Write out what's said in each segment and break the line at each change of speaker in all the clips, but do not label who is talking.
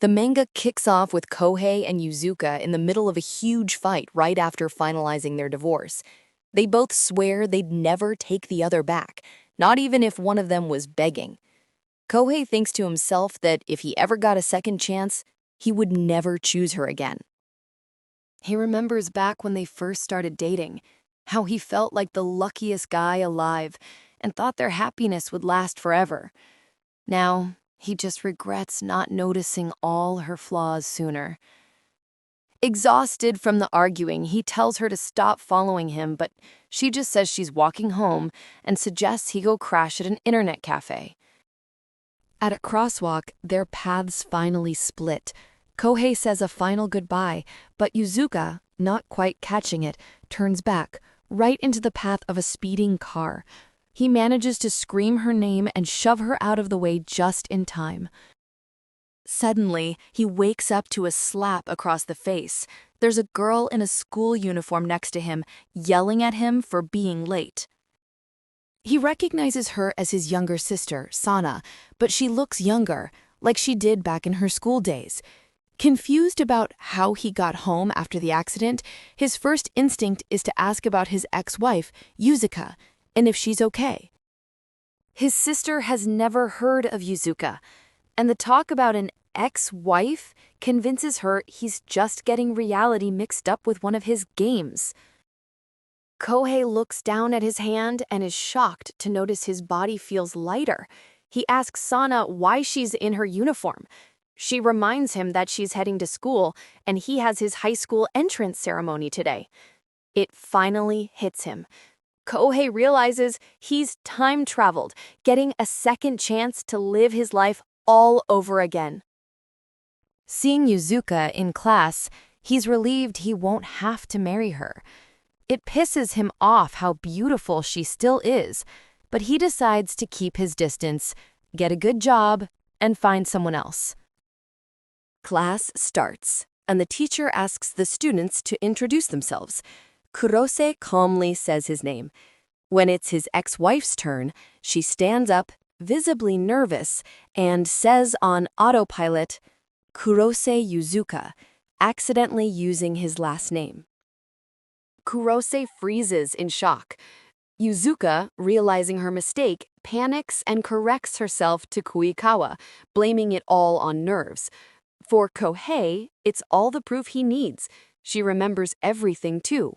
The manga kicks off with Kohei and Yuzuka in the middle of a huge fight right after finalizing their divorce. They both swear they'd never take the other back, not even if one of them was begging. Kohei thinks to himself that if he ever got a second chance, he would never choose her again. He remembers back when they first started dating, how he felt like the luckiest guy alive and thought their happiness would last forever. Now, he just regrets not noticing all her flaws sooner. Exhausted from the arguing, he tells her to stop following him, but she just says she's walking home and suggests he go crash at an internet cafe. At a crosswalk, their paths finally split. Kohei says a final goodbye, but Yuzuka, not quite catching it, turns back, right into the path of a speeding car. He manages to scream her name and shove her out of the way just in time. Suddenly, he wakes up to a slap across the face. There's a girl in a school uniform next to him, yelling at him for being late. He recognizes her as his younger sister, Sana, but she looks younger, like she did back in her school days. Confused about how he got home after the accident, his first instinct is to ask about his ex-wife, Yuzuka, and if she's okay. His sister has never heard of Yuzuka, and the talk about an ex-wife convinces her he's just getting reality mixed up with one of his games. Kohei looks down at his hand and is shocked to notice his body feels lighter. He asks Sana why she's in her uniform. She reminds him that she's heading to school and he has his high school entrance ceremony today. It finally hits him. Kohei realizes he's time traveled, getting a second chance to live his life all over again. Seeing Yuzuka in class, he's relieved he won't have to marry her. It pisses him off how beautiful she still is, but he decides to keep his distance, get a good job, and find someone else. Class starts, and the teacher asks the students to introduce themselves. Kurose calmly says his name. When it's his ex-wife's turn, she stands up, visibly nervous, and says on autopilot, Kurose Yuzuka, accidentally using his last name. Kurose freezes in shock. Yuzuka, realizing her mistake, panics and corrects herself to Kuikawa, blaming it all on nerves. For Kohei, it's all the proof he needs. She remembers everything too.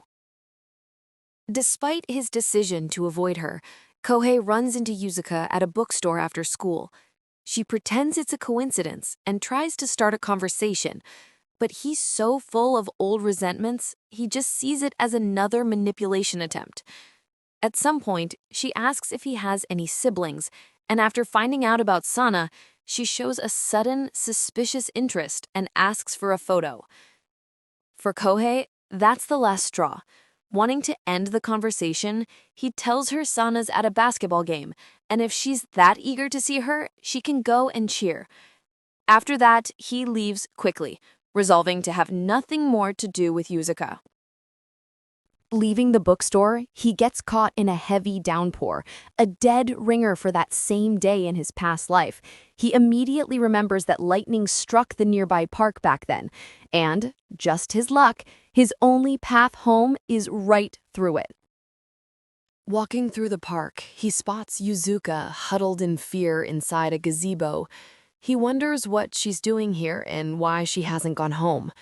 Despite his decision to avoid her, Kohei runs into Yuzuka at a bookstore after school. She pretends it's a coincidence and tries to start a conversation, but he's so full of old resentments, he just sees it as another manipulation attempt. At some point, she asks if he has any siblings, and after finding out about Sana, she shows a sudden, suspicious interest and asks for a photo. For Kohei, that's the last straw. Wanting to end the conversation, he tells her Sana's at a basketball game, and if she's that eager to see her, she can go and cheer. After that, he leaves quickly, resolving to have nothing more to do with Yuzuka. Leaving the bookstore, he gets caught in a heavy downpour, a dead ringer for that same day in his past life. He immediately remembers that lightning struck the nearby park back then, and, just his luck, his only path home is right through it. Walking through the park, he spots Yuzuka huddled in fear inside a gazebo. He wonders what she's doing here and why she hasn't gone home.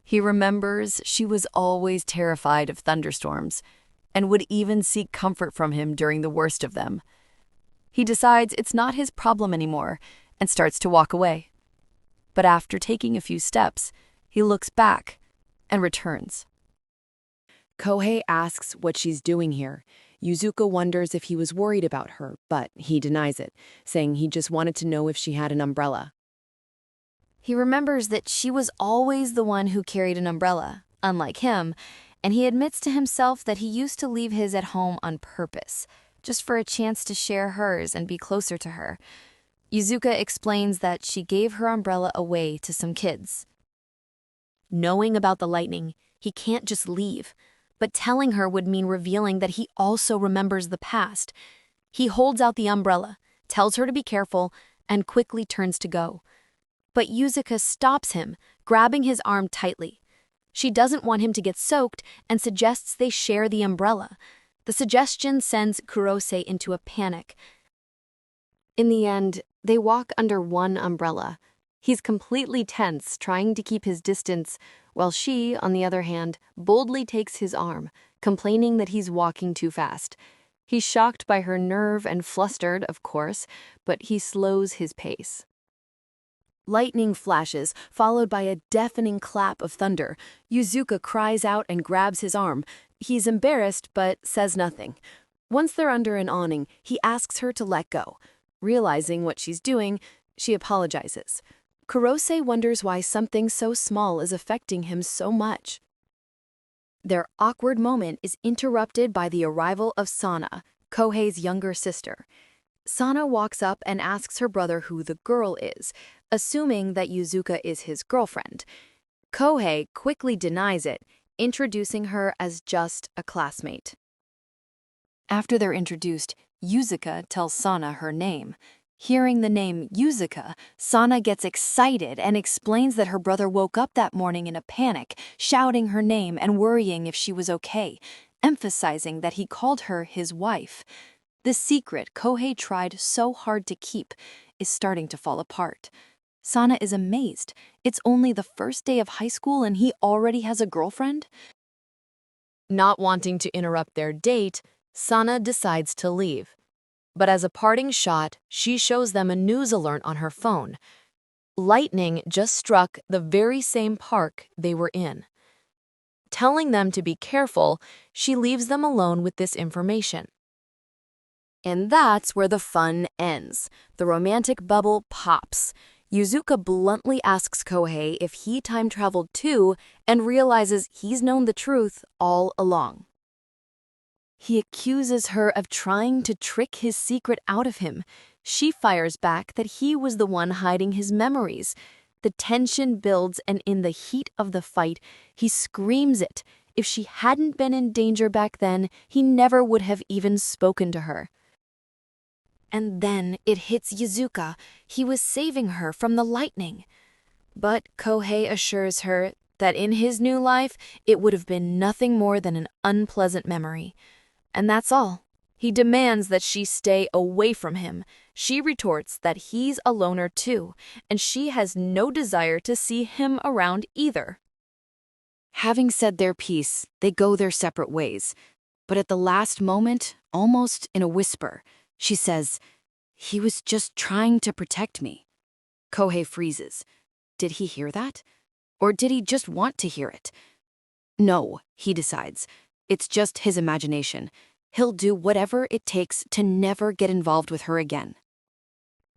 He remembers she was always terrified of thunderstorms and would even seek comfort from him during the worst of them. He decides it's not his problem anymore and starts to walk away. But after taking a few steps, he looks back and returns. Kohei asks what she's doing here. Yuzuka wonders if he was worried about her, but he denies it, saying he just wanted to know if she had an umbrella. He remembers that she was always the one who carried an umbrella, unlike him, and he admits to himself that he used to leave his at home on purpose, just for a chance to share hers and be closer to her. Yuzuka explains that she gave her umbrella away to some kids. Knowing about the lightning, he can't just leave, but telling her would mean revealing that he also remembers the past. He holds out the umbrella, tells her to be careful, and quickly turns to go.
but Yuzuka stops him, grabbing his arm tightly. She doesn't want him to get soaked and suggests they share the umbrella. The suggestion sends Kurose into a panic. In the end, they walk under one umbrella. He's completely tense, trying to keep his distance, while she, on the other hand, boldly takes his arm, complaining that he's walking too fast. He's shocked by her nerve and flustered, of course, but he slows his pace. Lightning flashes, followed by a deafening clap of thunder. Yuzuka cries out and grabs his arm. He's embarrassed, but says nothing. Once they're under an awning, he asks her to let go. Realizing what she's doing, she apologizes. Kurose wonders why something so small is affecting him so much. Their awkward moment is interrupted by the arrival of Sana, Kohei's younger sister. Sana walks up and asks her brother who the girl is, assuming that Yuzuka is his girlfriend. Kohei quickly denies it, introducing her as just a classmate. After they're introduced, Yuzuka tells Sana her name. Hearing the name Yuzuka, Sana gets excited and explains that her brother woke up that morning in a panic, shouting her name and worrying if she was okay, emphasizing that he called her his wife. The secret Kohei tried so hard to keep is starting to fall apart. Sana is amazed. It's only the first day of high school and he already has a girlfriend? Not wanting to interrupt their date, Sana decides to leave. But as a parting shot, she shows them a news alert on her phone. Lightning just struck the very same park they were in. Telling them to be careful, she leaves them alone with this information. And that's where the fun ends. The romantic bubble pops. Yuzuka bluntly asks Kohei if he time-traveled too and realizes he's known the truth all along. He accuses her of trying to trick his secret out of him. She fires back that he was the one hiding his memories. The tension builds, and in the heat of the fight, he screams it. If she hadn't been in danger back then, he never would have even spoken to her. And then it hits Yuzuka. He was saving her from the lightning. But Kohei assures her that in his new life, it would have been nothing more than an unpleasant memory. And that's all. He demands that she stay away from him. She retorts that he's a loner too, and she has no desire to see him around either. Having said their piece, they go their separate ways. But at the last moment, almost in a whisper, she says, "He was just trying to protect me." Kohei freezes. Did he hear that? Or did he just want to hear it? No, he decides. It's just his imagination. He'll do whatever it takes to never get involved with her again.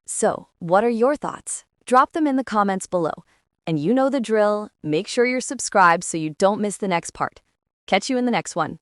So, what are your thoughts? Drop them in the comments below. And you know the drill. Make sure you're subscribed so you don't miss the next part. Catch you in the next one.